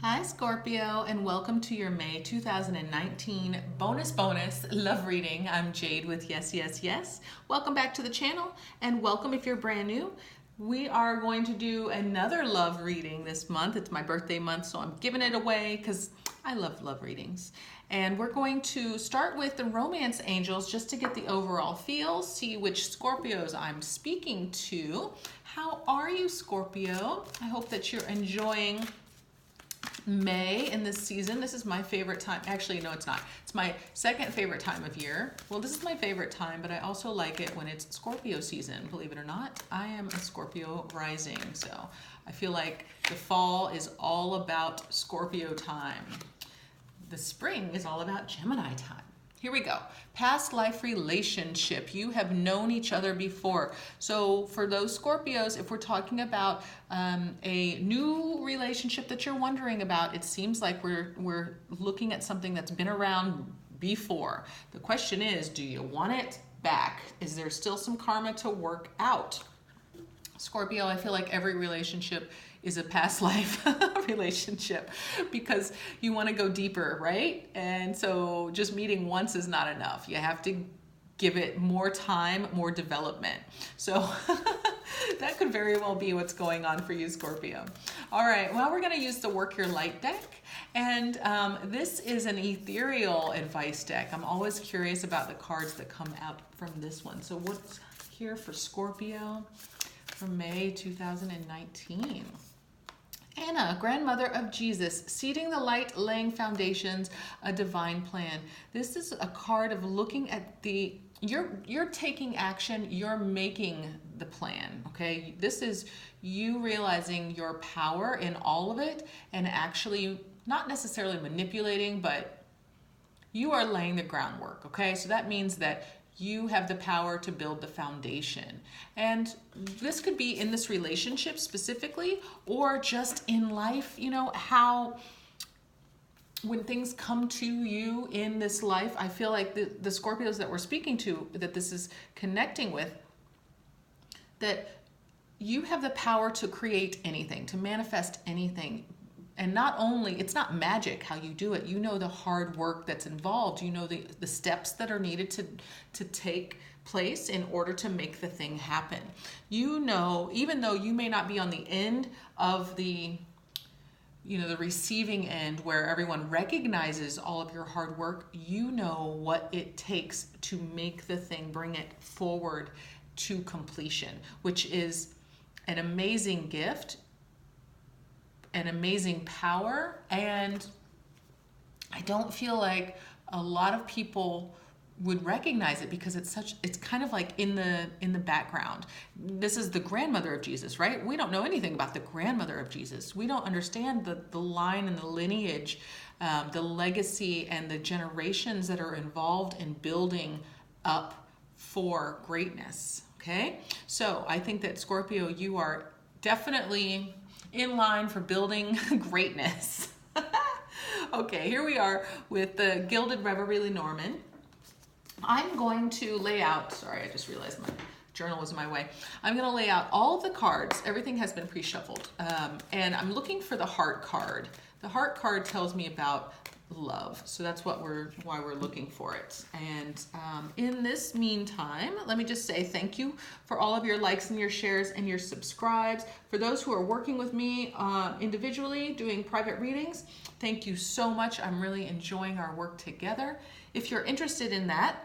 Hi Scorpio, and welcome to your May 2019 bonus love reading. I'm Jade with Yes Yes Yes. Welcome back to the channel, and welcome if you're brand new. We are going to do another love reading this month. It's my birthday month, so I'm giving it away because I love love readings. And we're going to start with the romance angels just to get the overall feel, see which Scorpios I'm speaking to. How are you, Scorpio? I hope that you're enjoying May in this season. This is my favorite time. Actually, no, it's not. It's my second favorite time of year. Well, this is my favorite time, but I also like it when it's Scorpio season, believe it or not. I am a Scorpio rising, so I feel like the fall is all about Scorpio time. The spring is all about Gemini time. Here we go. Past life relationship. You have known each other before. So for those Scorpios, if we're talking about a new relationship that you're wondering about, it seems like we're looking at something that's been around before. The question is, do you want it back? Is there still some karma to work out? Scorpio, I feel like every relationship is a past life relationship because you want to go deeper, right? And so just meeting once is not enough. You have to give it more time, more development. So that could very well be what's going on for you, Scorpio. All right, well, we're going to use the Work Your Light deck. And this is an ethereal advice deck. I'm always curious about the cards that come out from this one. So what's here for Scorpio for May 2019? Anna, grandmother of Jesus, seeding the light, laying foundations, a divine plan. This is a card of looking at you're taking action, you're making the plan, okay? This is you realizing your power in all of it and actually not necessarily manipulating, but you are laying the groundwork, okay? So that means that you have the power to build the foundation. And this could be in this relationship specifically, or just in life, you know, how when things come to you in this life, I feel like the Scorpios that we're speaking to, that this is connecting with, that you have the power to create anything, to manifest anything. And not only, it's not magic how you do it. You know the hard work that's involved. You know the steps that are needed to take place in order to make the thing happen. You know, even though you may not be on the end of the receiving end where everyone recognizes all of your hard work, you know what it takes to make the thing, bring it forward to completion, which is an amazing gift, an amazing power. And I don't feel like a lot of people would recognize it because it's kind of like in the background. This is the grandmother of Jesus, right? We don't know anything about the grandmother of Jesus. We don't understand the line and the lineage, the legacy and the generations that are involved in building up for greatness, okay? So I think that Scorpio, you are definitely in line for building greatness. Okay, here we are with the Gilded Reverie Lenormand. I'm going to lay out, sorry, I just realized my journal was in my way. I'm going to lay out all of the cards. Everything has been pre-shuffled. And I'm looking for the heart card. The heart card tells me about love. So that's why we're looking for it. And in this meantime, let me just say thank you for all of your likes and your shares and your subscribes. For those who are working with me individually, doing private readings, thank you so much. I'm really enjoying our work together. If you're interested in that,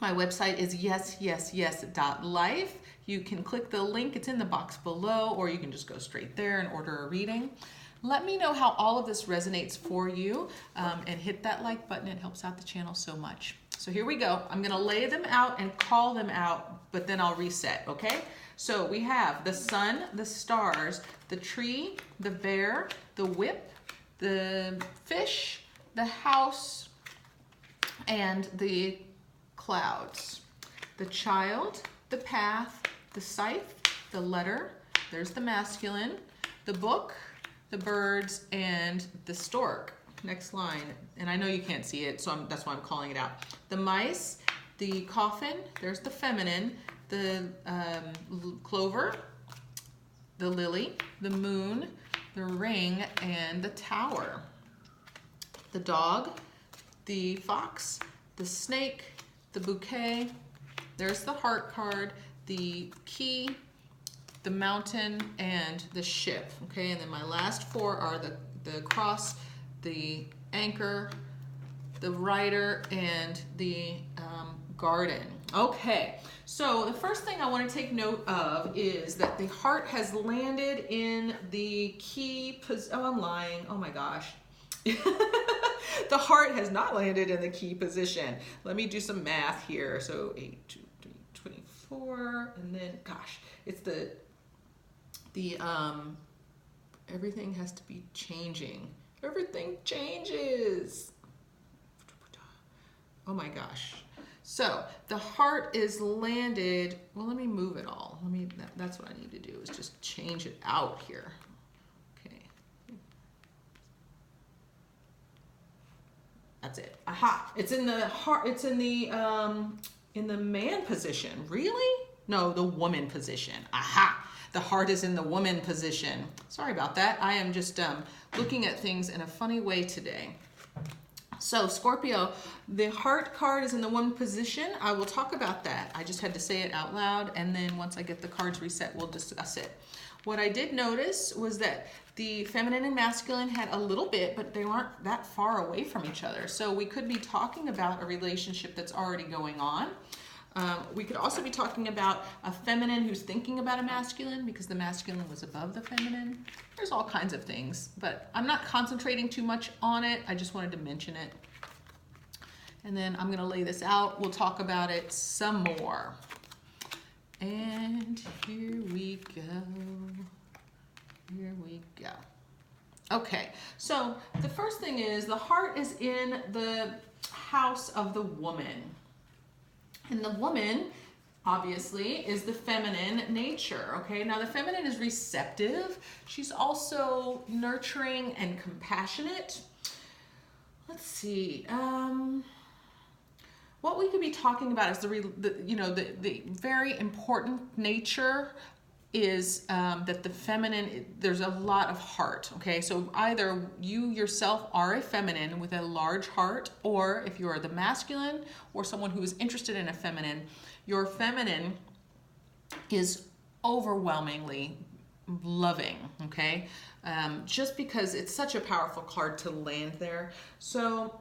my website is yesYesYes.life. You can click the link, it's in the box below, or you can just go straight there and order a reading. Let me know how all of this resonates for you, and hit that like button. It helps out the channel so much. So here we go. I'm going to lay them out and call them out, but then I'll reset, okay? So we have the sun, the stars, the tree, the bear, the whip, the fish, the house, and the clouds. The child, the path, the scythe, the letter, there's the masculine, the book, the birds, and the stork. Next line, and I know you can't see it, so that's why I'm calling it out. The mice, the coffin, there's the feminine, the clover, the lily, the moon, the ring, and the tower. The dog, the fox, the snake, the bouquet. There's the heart card, the key, the mountain, and the ship. Okay, and then my last four are the cross, the anchor, the rider, and the garden. Okay, so the first thing I want to take note of is that the heart has landed in the key position. Oh, I'm lying. Oh my gosh. The heart has not landed in the key position. Let me do some math here. So 8, 2, 3, 24, and then gosh, it's the everything has to be changing. Everything changes. Oh my gosh. So the heart is landed. Well, let me move it all. That's what I need to do, is just change it out here. Okay. That's it. Aha. It's in the heart. It's in the man position. Really? No, the woman position. Aha. The heart is in the woman position. Sorry about that. I am just looking at things in a funny way today. So Scorpio, the heart card is in the woman position. I will talk about that. I just had to say it out loud, and then once I get the cards reset, we'll discuss it. What I did notice was that the feminine and masculine had a little bit, but they weren't that far away from each other. So we could be talking about a relationship that's already going on. We could also be talking about a feminine who's thinking about a masculine because the masculine was above the feminine. There's all kinds of things, but I'm not concentrating too much on it. I just wanted to mention it. And then I'm going to lay this out. We'll talk about it some more. And here we go. Here we go. Okay, so the first thing is the heart is in the house of the woman. And the woman, obviously, is the feminine nature, okay? Now, the feminine is receptive. She's also nurturing and compassionate. Let's see. What we could be talking about is the very important nature is that the feminine, there's a lot of heart, okay? So either you yourself are a feminine with a large heart, or if you are the masculine or someone who is interested in a feminine, your feminine is overwhelmingly loving, okay? Just because it's such a powerful card to land there. So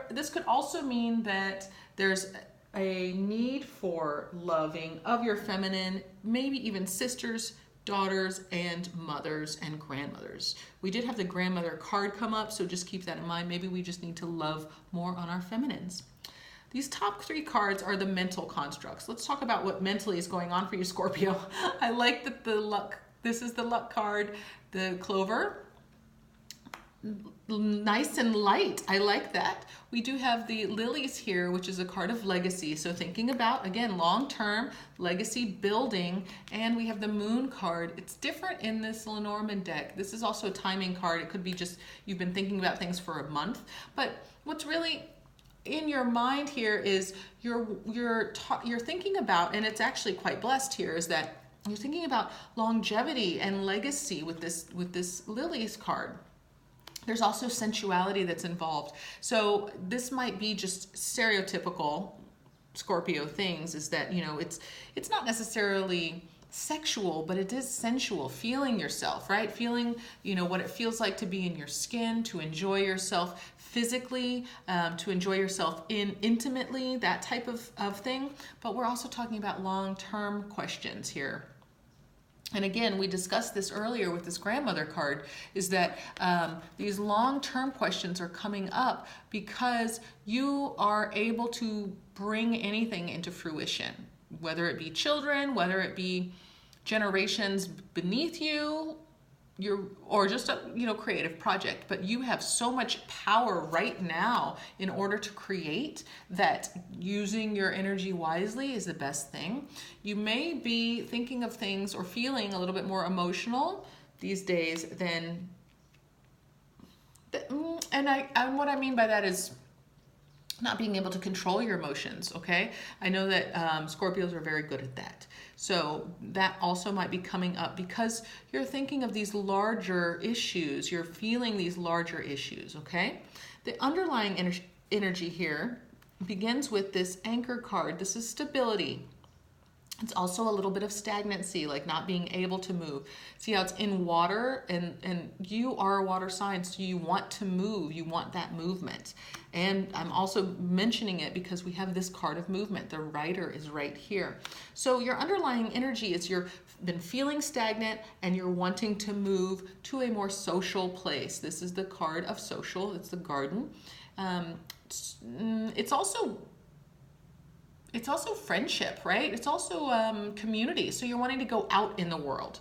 this could also mean that there's a need for loving of your feminine, maybe even sisters, daughters, and mothers and grandmothers. We did have the grandmother card come up, so just keep that in mind. Maybe we just need to love more on our feminines. These top three cards are the mental constructs. Let's talk about what mentally is going on for you, Scorpio. I like that this is the luck card, the clover. Nice and light. I like that. We do have the lilies here, which is a card of legacy. So thinking about, again, long-term legacy building. And we have the moon card. It's different in this Lenormand deck. This is also a timing card. It could be just you've been thinking about things for a month. But what's really in your mind here is you're thinking about, and it's actually quite blessed here, is that you're thinking about longevity and legacy with this lilies card. There's also sensuality that's involved. So this might be just stereotypical Scorpio things, is that, it's not necessarily sexual, but it is sensual, feeling yourself, right? Feeling, what it feels like to be in your skin, to enjoy yourself physically, to enjoy yourself intimately, that type of thing. But we're also talking about long-term questions here. And again, we discussed this earlier with this grandmother card, is that these long-term questions are coming up because you are able to bring anything into fruition, whether it be children, whether it be generations beneath you, or just a creative project. But you have so much power right now in order to create that using your energy wisely is the best thing. You may be thinking of things or feeling a little bit more emotional these days than, and what I mean by that is not being able to control your emotions, okay? I know that Scorpios are very good at that. So that also might be coming up because you're thinking of these larger issues. You're feeling these larger issues, okay? The underlying energy here begins with this anchor card. This is stability. It's also a little bit of stagnancy, like not being able to move. See how it's in water, and you are a water sign, so you want to move, you want that movement. And I'm also mentioning it because we have this card of movement. The Rider is right here. So your underlying energy is you've been feeling stagnant and you're wanting to move to a more social place. This is the card of social, it's the Garden. It's also friendship, right? It's also community. So you're wanting to go out in the world,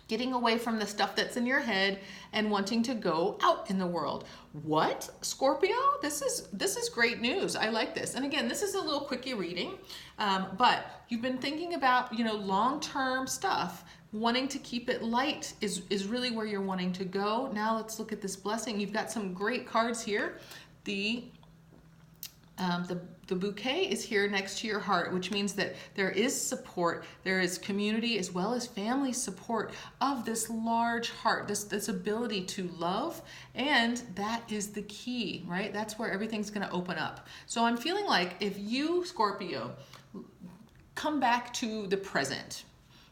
getting away from the stuff that's in your head and wanting to go out in the world. What, Scorpio? This is great news. I like this. And again, this is a little quickie reading, but you've been thinking about, long-term stuff. Wanting to keep it light is really where you're wanting to go. Now let's look at this blessing. You've got some great cards here. The bouquet is here next to your heart, which means that there is support, there is community as well as family support of this large heart, this ability to love, and that is the key, right? That's where everything's going to open up. So I'm feeling like if you, Scorpio, come back to the present,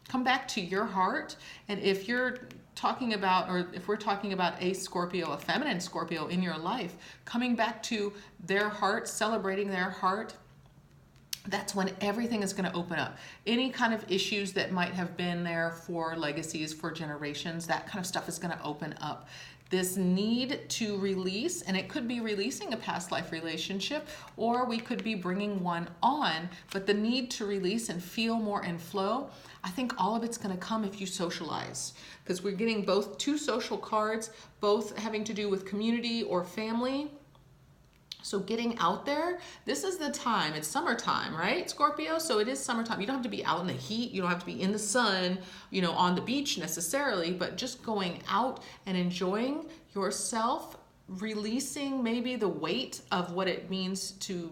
come back to your heart, and if you're talking about, or if we're talking about a Scorpio, a feminine Scorpio in your life, coming back to their heart, celebrating their heart, that's when everything is going to open up. Any kind of issues that might have been there for legacies, for generations, that kind of stuff is going to open up. This need to release, and it could be releasing a past life relationship, or we could be bringing one on, but the need to release and feel more and flow, I think all of it's going to come if you socialize, because we're getting both two social cards, both having to do with community or family. So getting out there, this is the time. It's summertime, right, Scorpio? So it is summertime. You don't have to be out in the heat. You don't have to be in the sun, on the beach necessarily, but just going out and enjoying yourself, releasing maybe the weight of what it means to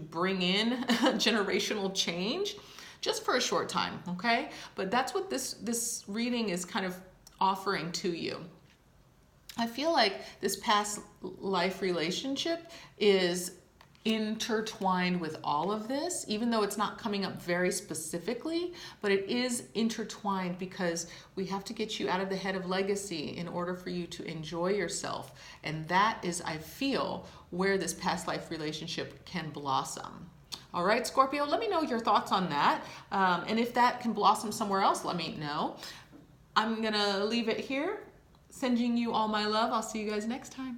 bring in generational change just for a short time, okay? But that's what this reading is kind of offering to you. I feel like this past life relationship is intertwined with all of this, even though it's not coming up very specifically, but it is intertwined because we have to get you out of the head of legacy in order for you to enjoy yourself. And that is, I feel, where this past life relationship can blossom. All right, Scorpio, let me know your thoughts on that. And if that can blossom somewhere else, let me know. I'm gonna leave it here. Sending you all my love. I'll see you guys next time.